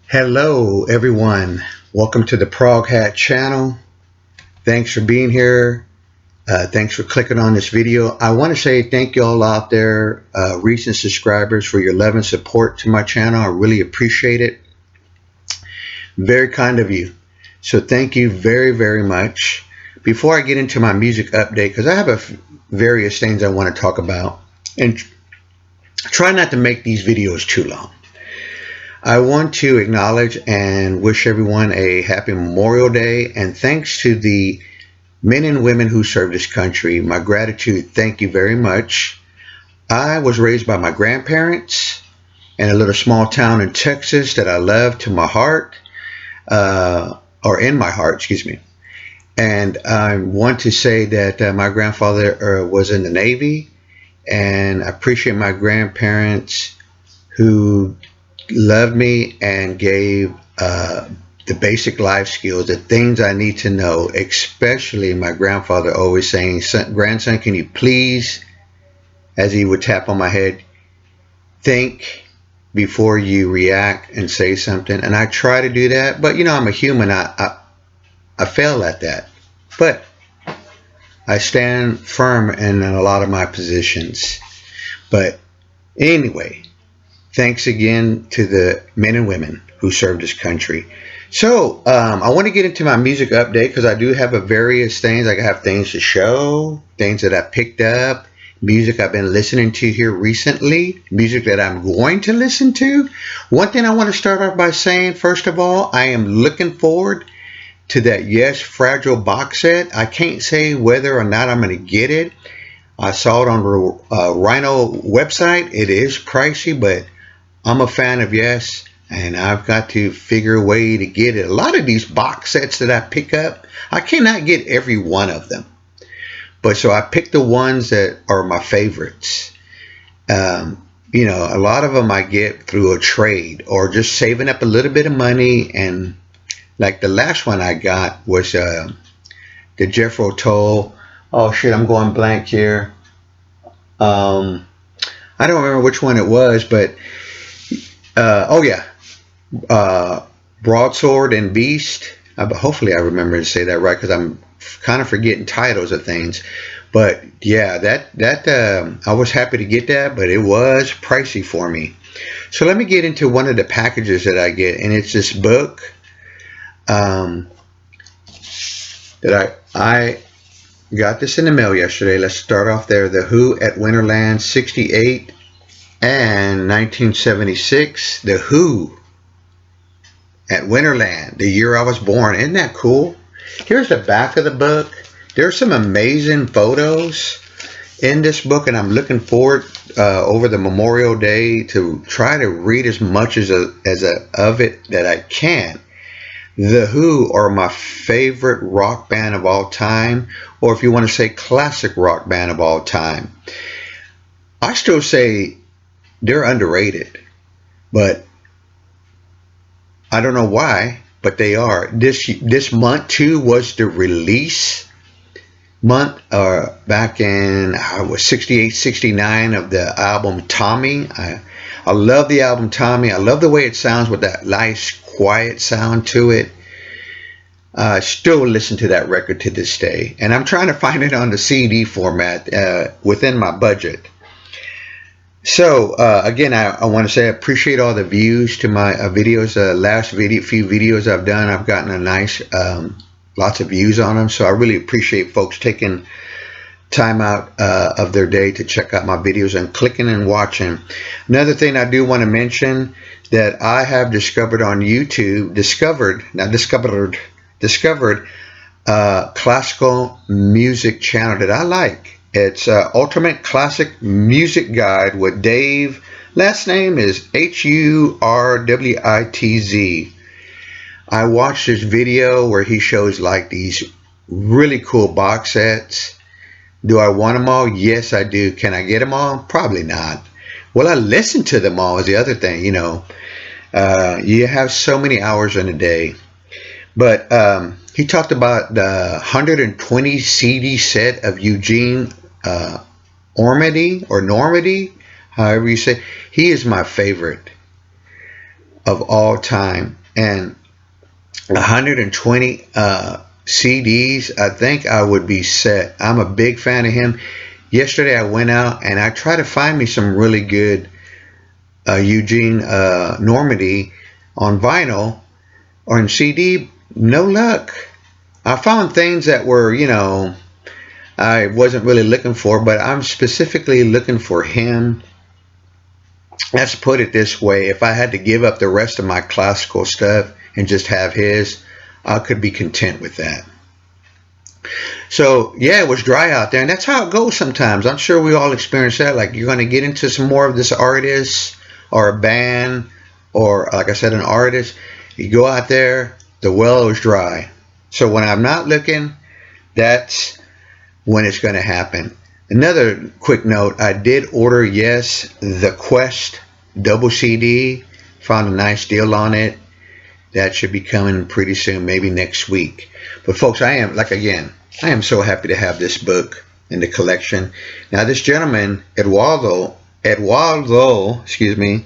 Hello, everyone. Welcome to the Prog Hat channel. Thanks for being here. Thanks for clicking on this video. I want to say thank you all out there, recent subscribers, for your love and support to my channel. I really appreciate it. Very kind of you. So thank you very, very much. Before I get into my music update, because I have various things I want to talk about, and try not to make these videos too long. I want to acknowledge and wish everyone a happy Memorial Day, and thanks to the men and women who serve this country. My gratitude, thank you very much. I was raised by my grandparents in a little small town in Texas that I love to my heart, or in my heart, excuse me. And I want to say that my grandfather was in the Navy, and I appreciate my grandparents who loved me and gave the basic life skills, the things I need to know, especially my grandfather always saying, "Grandson, can you please," as he would tap on my head, "think before you react and say something." And I try to do that, but I'm a human. I fail at that, but I stand firm in a lot of my positions. But anyway, thanks again to the men and women who serve this country. So I want to get into my music update because I do have various things. I have things to show, things that I picked up, music I've been listening to here recently, music that I'm going to listen to. One thing I want to start off by saying, first of all, I am looking forward to that Yes Fragile box set. I can't say whether or not I'm going to get it. I saw it on the Rhino website. It is pricey, but I'm a fan of Yes, and I've got to figure a way to get it. A lot of these box sets that I pick up, I cannot get every one of them. But so I picked the ones that are my favorites. A lot of them I get through a trade or just saving up a little bit of money. And like the last one I got was the Jethro Tull. Oh shit, I'm going blank here. I don't remember which one it was, but Broadsword and Beast. Hopefully I remember to say that right, because I'm kind of forgetting titles of things. But yeah, that I was happy to get that, but it was pricey for me. So let me get into one of the packages that I get, and it's this book that I got this in the mail yesterday. Let's start off there. The Who at Winterland 68 and 1976. The Who at Winterland, the year I was born. Isn't that cool? Here's the back of the book. There's some amazing photos in this book, and I'm looking forward over the Memorial Day to try to read as much of it that I can. The Who are my favorite rock band of all time, or if you want to say classic rock band of all time. I still say they're underrated, but I don't know why, but they are. This month too was the release month, back in was 68, 69 of the album Tommy. I love the album Tommy. I love the way it sounds with that nice quiet sound to it. I still listen to that record to this day, and I'm trying to find it on the CD format within my budget. So again, I want to say I appreciate all the views to my videos. Last few videos I've done, I've gotten a nice lots of views on them, so I really appreciate folks taking time out of their day to check out my videos and clicking and watching. Another thing I do want to mention that I have discovered on YouTube, discovered classical music channel that I like. It's Ultimate Classic Music Guide with Dave. Last name is Hurwitz. I watched this video where he shows like these really cool box sets. Do I want them all? Yes, I do. Can I get them all? Probably not. Will I listen to them all is the other thing. You have so many hours in a day. But he talked about the 120 CD set of Eugene Ormandy, or Normandy, however you say. He is my favorite. of all time. And 120 CDs, I think I would be set. I'm a big fan of him. Yesterday I went out and I tried to find me some really good Eugene Normandy on vinyl or in CD. No luck. I found things that were, I wasn't really looking for, but I'm specifically looking for him. Let's put it this way. If I had to give up the rest of my classical stuff and just have his, I could be content with that. So yeah, it was dry out there, and that's how it goes sometimes. I'm sure we all experience that. Like, you're going to get into some more of this artist or a band or, like I said, an artist. You go out there, the well is dry. So when I'm not looking, that's when it's going to happen. Another quick note, I did order, yes, the Quest double CD. Found a nice deal on it. That should be coming pretty soon, maybe next week. But folks, I am so happy to have this book in the collection. Now, this gentleman, Eduardo, excuse me,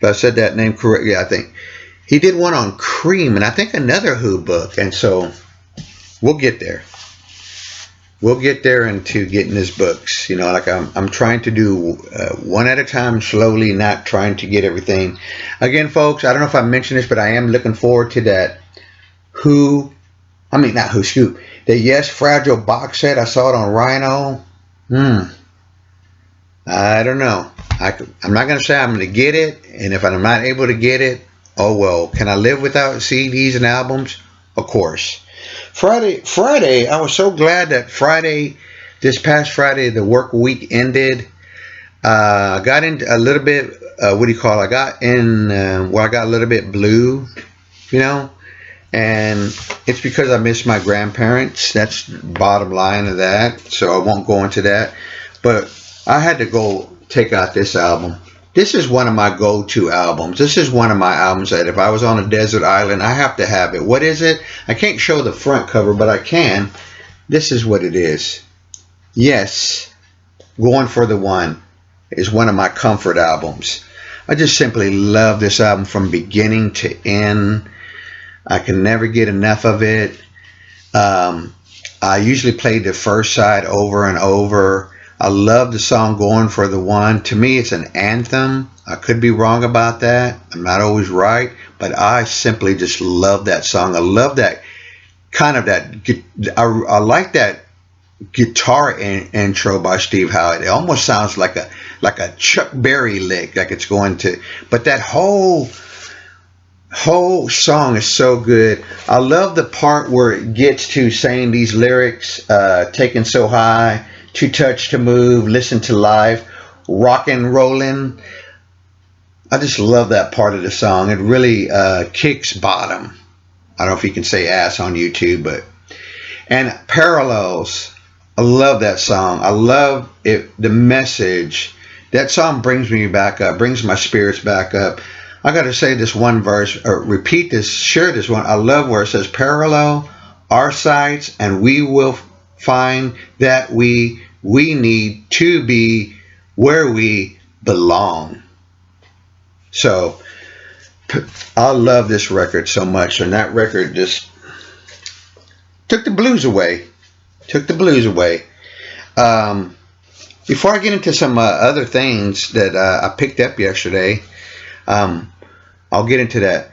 if I said that name correctly, I think he did one on Cream, and I think another Who book. And so we'll get there. We'll get there into getting his books. Like I'm trying to do one at a time, slowly, not trying to get everything. Again, folks, I don't know if I mentioned this, but I am looking forward to that the Yes Fragile box set. I saw it on Rhino. I don't know. I'm not going to say I'm going to get it, and if I'm not able to get it, oh well. Can I live without CDs and albums? Of course. Friday, I was so glad that this past Friday, the work week ended. I got into a little bit, I got a little bit blue, and it's because I miss my grandparents. That's the bottom line of that, so I won't go into that. But I had to go take out this album. This is one of my go-to albums. This is one of my albums that if I was on a desert island, I have to have it. What is it? I can't show the front cover, but I can. This is what it is. Yes, Going for the One is one of my comfort albums. I just simply love this album from beginning to end. I can never get enough of it. I usually play the first side over and over. I love the song Going for the One. To me, it's an anthem. I could be wrong about that. I'm not always right, but I simply just love that song. I love that I like that guitar intro by Steve Howe. It almost sounds like a Chuck Berry lick, like it's going to, but that whole song is so good. I love the part where it gets to saying these lyrics, taken so high, too touched to move, listen to life, rock and rollin'. I just love that part of the song. It really kicks bottom. I don't know if you can say ass on YouTube, and Parallels. I love that song. I love it. The message. That song brings me back up, brings my spirits back up. I got to say this one verse, or share this one. I love where it says, parallel our sights, and we will find that we need to be where we belong. So I love this record so much, and that record just took the blues away. Before I get into some other things that I picked up yesterday, I'll get into that.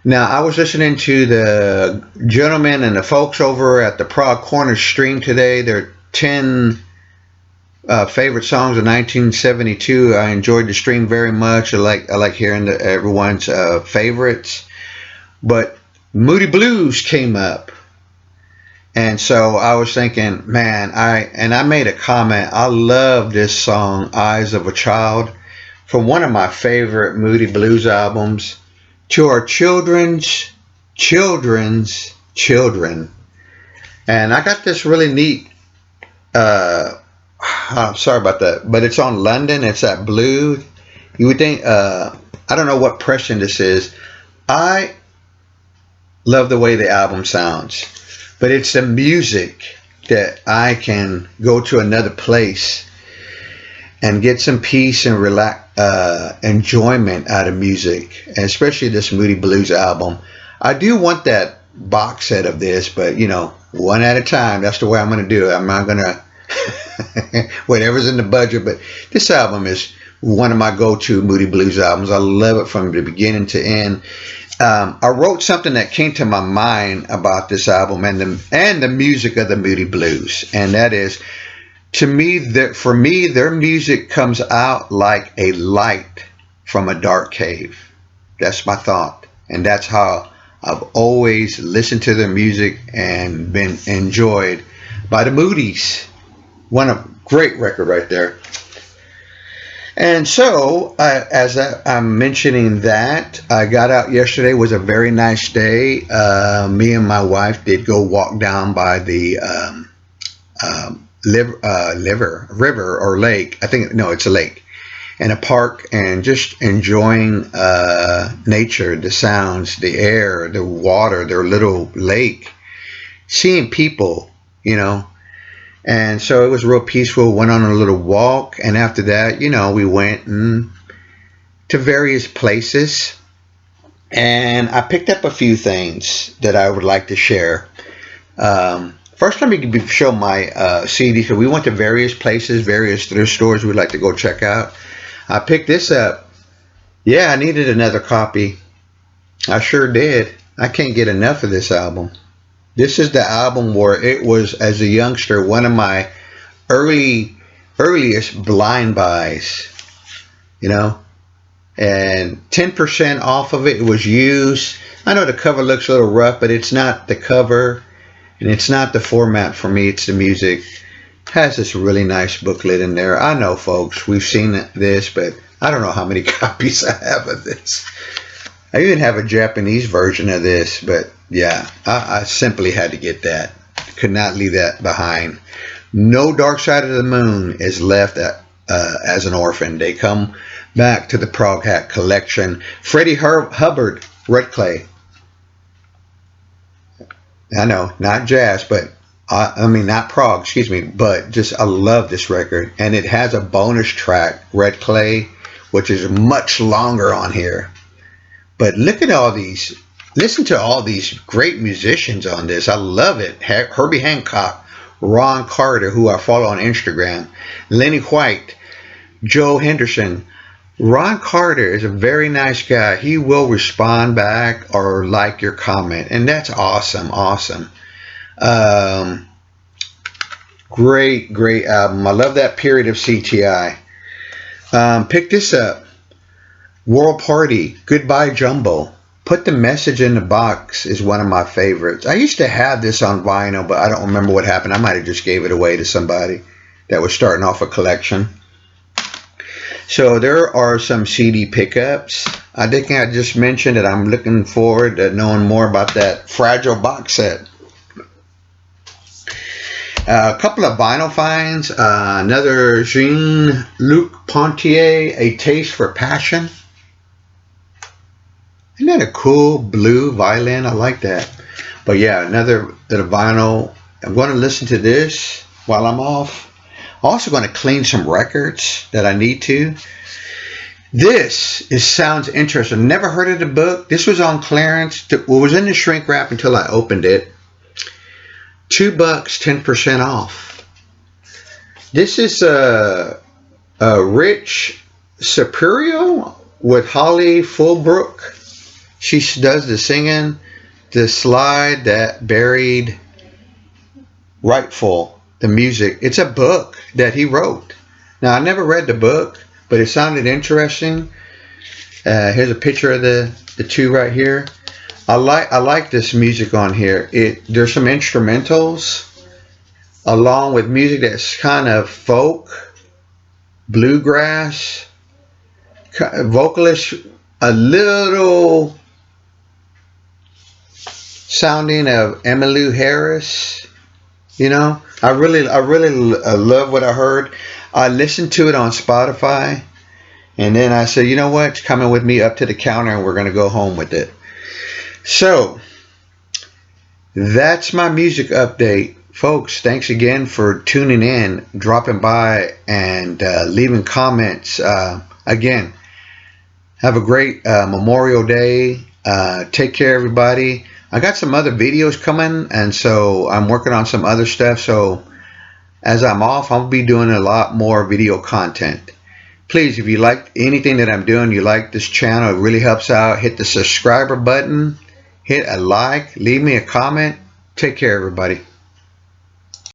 Now, I was listening to the gentlemen and the folks over at the Prog Corner stream today. Their 10 favorite songs of 1972. I enjoyed the stream very much. I like hearing everyone's favorites. But Moody Blues came up. And so I was thinking, man, I made a comment. I love this song, Eyes of a Child, from one of my favorite Moody Blues albums, To Our Children's Children. And I got this really neat, I'm sorry about that, but it's on London. It's that blue. You would think, I don't know what pressing this is. I love the way the album sounds, but it's the music that I can go to another place. and get some peace and enjoyment out of music, and especially this Moody Blues album. I do want that box set of this, but one at a time. That's the way I'm going to do it. I'm not going to whatever's in the budget, but this album is one of my go-to Moody Blues albums. I love it from the beginning to end. I wrote something that came to my mind about this album and the music of the Moody Blues, and that is, to me, for me, their music comes out like a light from a dark cave. That's my thought, and that's how I've always listened to their music and been enjoyed by the Moodies. Great record right there. And so, as I'm mentioning that, I got out yesterday. It was a very nice day. Me and my wife did go walk down by the river or lake. I think, no, it's a lake, in a park, and just enjoying nature, the sounds, the air, the water, their little lake, seeing people, And so it was real peaceful. Went on a little walk, and after that, we went to various places, and I picked up a few things that I would like to share. First, let me show my CD. So we went to various places, various thrift stores we'd like to go check out. I picked this up. Yeah, I needed another copy. I sure did. I can't get enough of this album. This is the album where it was, as a youngster, one of my earliest blind buys, and 10% off of it was used. I know the cover looks a little rough, but it's not the cover, and it's not the format for me, it's the music. It has this really nice booklet in there. I know, folks, we've seen this, but I don't know how many copies I have of this. I even have a Japanese version of this, but yeah, I simply had to get that. Could not leave that behind. No Dark Side of the Moon is left as an orphan. They come back to the Prog Hat collection. Freddie Hubbard, Red Clay. I know, not jazz, but not prog, excuse me, but just I love this record. And it has a bonus track, Red Clay, which is much longer on here. But look at all these, listen to all these great musicians on this. I love it. Herbie Hancock, Ron Carter, who I follow on Instagram, Lenny White, Joe Henderson. Ron Carter is a very nice guy. He will respond back or like your comment, and that's awesome. Great album. I love that period of CTI. Pick this up. World Party, Goodbye Jumbo. Put the Message in the Box is one of my favorites. I used to have this on vinyl, but I don't remember what happened. I might have just gave it away to somebody that was starting off a collection. So there are some CD pickups. I think I just mentioned that I'm looking forward to knowing more about that Fragile box set. A couple of vinyl finds. Another Jean-Luc Ponty, A Taste for Passion. Isn't that a cool blue violin? I like that. But yeah, another vinyl. I'm going to listen to this while I'm off. Also going to clean some records that I need to. This sounds interesting. Never heard of the book. This was on clearance. It was in the shrink wrap until I opened it. $2, 10% off. This is Rich Superior with Holly Fulbrook. She does the singing, the slide that buried Rightful, the music. It's a book that he wrote. Now, I never read the book, but it sounded interesting. Here's a picture of the two right here. I like this music on here. There's some instrumentals along with music that's kind of folk, bluegrass, vocalist, a little sounding of Emmylou Harris. I really love what I heard. I listened to it on Spotify, and then I said, you know what, it's coming with me up to the counter, and we're going to go home with it. So that's my music update Folks, thanks again for tuning in, dropping by, and leaving comments. Again, have a great Memorial Day. Take care, everybody. I got some other videos coming, and so I'm working on some other stuff. So as I'm off, I'll be doing a lot more video content. Please, if you like anything that I'm doing, you like this channel, it really helps out, hit the subscriber button, hit a like, leave me a comment. Take care, everybody.